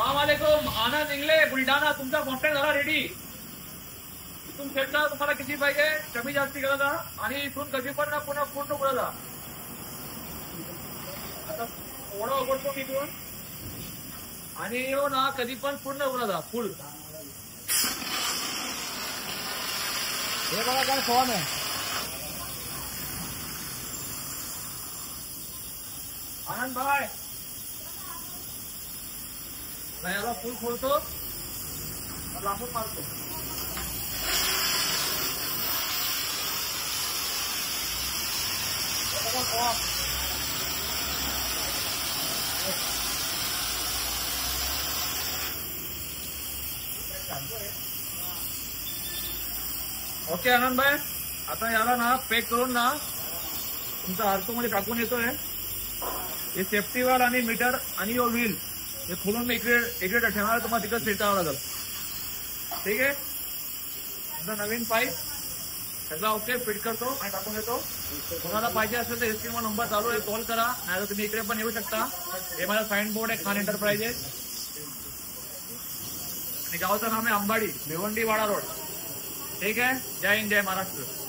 सलामवालेकुम, आनंद इंगले बुलढाणा, तुमचा कॉन्टॅक्ट झाला रेडी. इथून शेटला तुम्हाला किती पाहिजे कमी जास्ती करा आणि इथून कधी पण ना पुन्हा पूर्ण बोला. आता ओढा उघडतो इथून आणि येऊ ना कधी पण पूर्ण बोला फुल. हे बघा काय फॉर्म आहे. आनंद भाई याला फुल खोलतो लांबून मारतो. ओके आनंद भाई, आता याला ना पॅक करून ना तुमचा आरतो मध्ये टाकून येतोय. हे सेफ्टी वाल आणि मीटर आणि यो व्हील हे खोलून मी इकडे ठेवणार. तुम्हाला तिकडे फिरता यावं लागेल. ठीक आहे, तुमचा नवीन पाईप सगळा ओके फिट करतो आणि टाकून देतो. कोणाला पाहिजे असेल तर स्क्रीनवर नंबर चालू आहे, कॉल करा. नाही तुम्ही इकडे पण येऊ शकता. हे माझा साइन बोर्ड आहे खान एंटरप्राइजेस आणि गावचं नाव आहे अंबाडी, भिवंडी वाडा रोड. ठीक आहे, जय हिंद जय महाराष्ट्र.